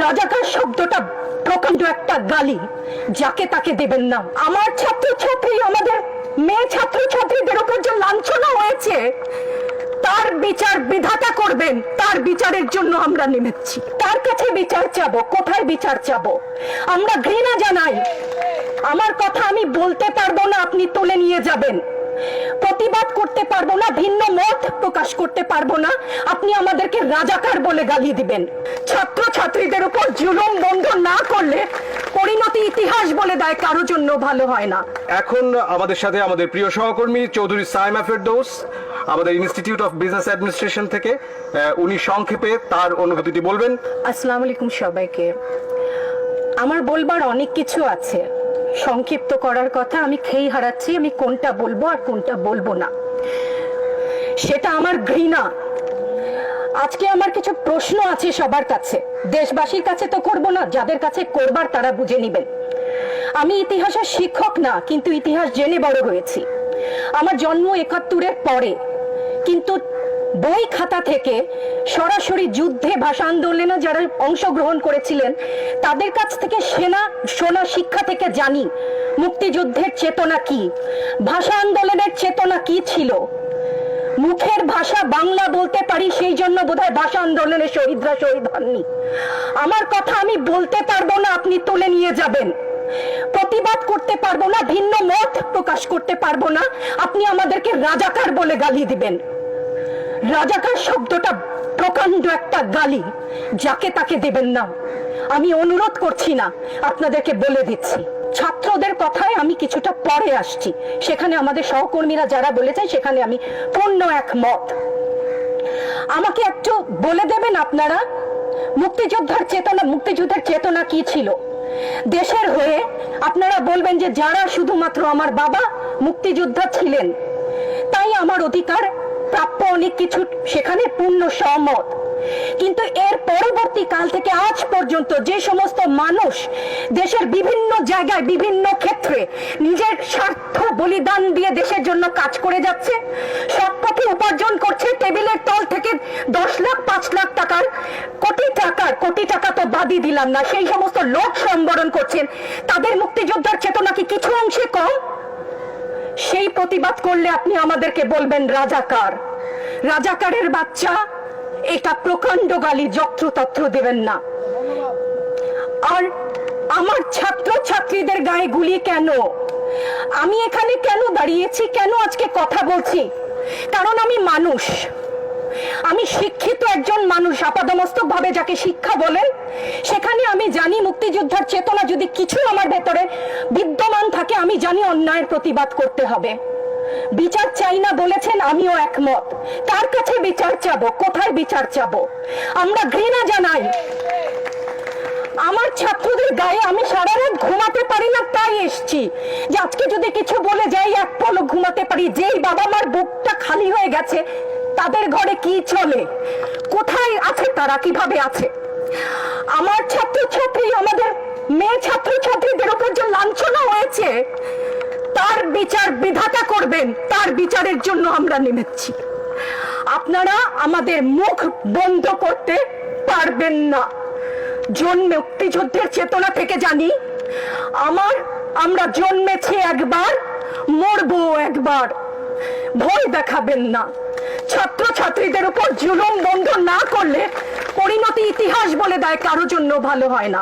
রাজাকার শব্দটা প্রকাণ্ড একটা গালি, যাকে তাকে দেবেন না। আমার ছাত্রছাত্রী, আমাদের মেয়ে ছাত্রছাত্রীদের উপর যে লাঞ্ছনা হয়েছে, তার বিচার বিধাতা করবেন। তার বিচারের জন্য আমরা নেমেছি। তার কাছে বিচার চাবো। কোথায় বিচার চাবো? আমরা ঘৃণা জানাই। আমার কথা আমি বলতে পারবো না, আপনি তুলে নিয়ে যাবেন। প্রতিবাদ করতে পারবো না, ভিন্ন মত প্রকাশ করতে পারবো না, আপনি আমাদেরকে রাজাকার বলে গালি দিবেন। ছাত্র ছাত্রীদের উপর জুলুম বন্ধ না করলে পরিণতি ইতিহাস বলে দেয় কারো জন্য ভালো হয় না। এখন আমাদের সাথে আমাদের প্রিয় সহকর্মী চৌধুরী সাইমা ফেরদৌস, আমাদের ইনস্টিটিউট অফ বিজনেস অ্যাডমিনিস্ট্রেশন থেকে, উনি সংক্ষেপে তার অনুভূতিটি বলবেন। আসসালামু আলাইকুম সবাইকে। আমার বলবার অনেক কিছু আছে, সংক্ষিপ্ত করার কথা আমি খেই হারাচ্ছি। আমি কোনটা বলবো আর কোনটা বলবো না, সেটা আমার ঘৃণা। আজকে আমার কিছু প্রশ্ন আছে সবার কাছে, দেশবাসীর কাছে তো করবো না, যাদের কাছে করবার তারা বুঝে নিবেন। আমি ইতিহাসের শিক্ষক না, কিন্তু ইতিহাস জেনে বড় হয়েছি। আমার জন্ম ৭১-এর পরে, কিন্তু বই খাতা থেকে সরাসরি যুদ্ধে, ভাষা আন্দোলনে যারা অংশগ্রহণ করেছিলেন তাদের কাছ থেকে শোনা শিক্ষা থেকে জানি মুক্তিযুদ্ধের চেতনা কি, ভাষা আন্দোলনের চেতনা কি ছিল। মুখের ভাষা বাংলা বলতে পারি, সেই জন্য বোধহয় ভাষা আন্দোলনের শহীদরা শহীদ হননি। আমার কথা আমি বলতে পারবো না, আপনি তুলে নিয়ে যাবেন। প্রতিবাদ করতে পারবো না, ভিন্ন মত প্রকাশ করতে পারবো না, আপনি আমাদেরকে রাজাকার বলে গালি দিবেন। রাজাকার শব্দটা প্রকাণ্ড একটা গালি, যাকে তাকে দেবেন না। আমি অনুরোধ করছি না, আপনাদেরকে বলে দিচ্ছি। ছাত্রদের কথায় আমি কিছুটা পরে আসছি, সেখানে আমাদের সহকর্মীরা যারা বলেছেন সেখানে আমি পূর্ণ একমত। আমাকে একটু বলে দেবেন আপনারা, মুক্তিযুদ্ধের চেতনা কি ছিল দেশের হয়ে? আপনারা বলবেন যে যারা শুধুমাত্র আমার বাবা মুক্তিযোদ্ধা ছিলেন তাই আমার অধিকার প্রাপ্য অনেক কিছু, সেখানে পূর্ণ সহমত। কিন্তু এর পরবর্তী কাল থেকে আজ পর্যন্ত যে সমস্ত মানুষ দেশের বিভিন্ন জায়গায় বিভিন্ন ক্ষেত্রে নিজের স্বার্থ বলিদান দিয়ে দেশের জন্য কাজ করে যাচ্ছে, সৎ পথে উপার্জন করছে, টেবিলের তল থেকে 10 লাখ 5 লাখ টাকার কোটি টাকা তো বাদই দিলাম না, সেই সমস্ত লোক সম্বরণ করছেন, তাদের মুক্তিযোদ্ধার চেতনা কি কিছু অংশে কম? সেই প্রতিবাদ করলে আপনি আমাদেরকে বলবেন রাজাকার। রাজাকারের বাচ্চা, এটা প্রকাণ্ড গালি, যত্রতত্র দেবেন না। আর আমার ছাত্র ছাত্রীদের গায়ে গুলি কেন? আমি এখানে কেন দাঁড়িয়েছি, কেন আজকে কথা বলছি? কারণ আমি মানুষ, আমি শিক্ষিত একজন মানুষ, আপাদমস্তক ভাবে যাকে শিক্ষা বলেন। সেখানে আমি জানি মুক্তিযোদ্ধার চেতনা যদি কিছু আমার ভেতরে বিদ্যমান থাকে, আমি জানি অন্যায়ের প্রতিবাদ করতে হবে। বিচার চাই না বলেছেন, আমিও একমত। কার কাছে বিচার চাবো? কোথায় বিচার চাবো? আমরা ঘৃণা জানাই। আমার ছাত্রদের গায়ে আমি সারা রাত ঘুমাতে পারি না, তাই এসছি যে আজকে যদি কিছু বলে যাই এক পলক ঘুমাতে পারি। যেই বাবা মার বুকটা খালি হয়ে গেছে, তাদের ঘরে কি চলে, কোথায় আছে তারা, কিভাবে আছে? আমার ছাত্রছাত্রী, আমাদের মেয়ে ছাত্রছাত্রীদের উপর যে লাঞ্ছনা হয়েছে, তার বিচার বিধাতা করবেন। তার বিচারের জন্য আমরা নেমেছি। আপনারা আমাদের মুখ বন্ধ করতে পারবেন না। মুক্তিযুদ্ধের চেতনা থেকে জানি, আমরা জন্মেছি একবার, মরবো একবার। ভয় দেখাবেন না। ছাত্র ছাত্রীদের উপর জুলুম বন্ধ না করলে পরিণতি ইতিহাস বলে দেয় কারো জন্য ভালো হয় না।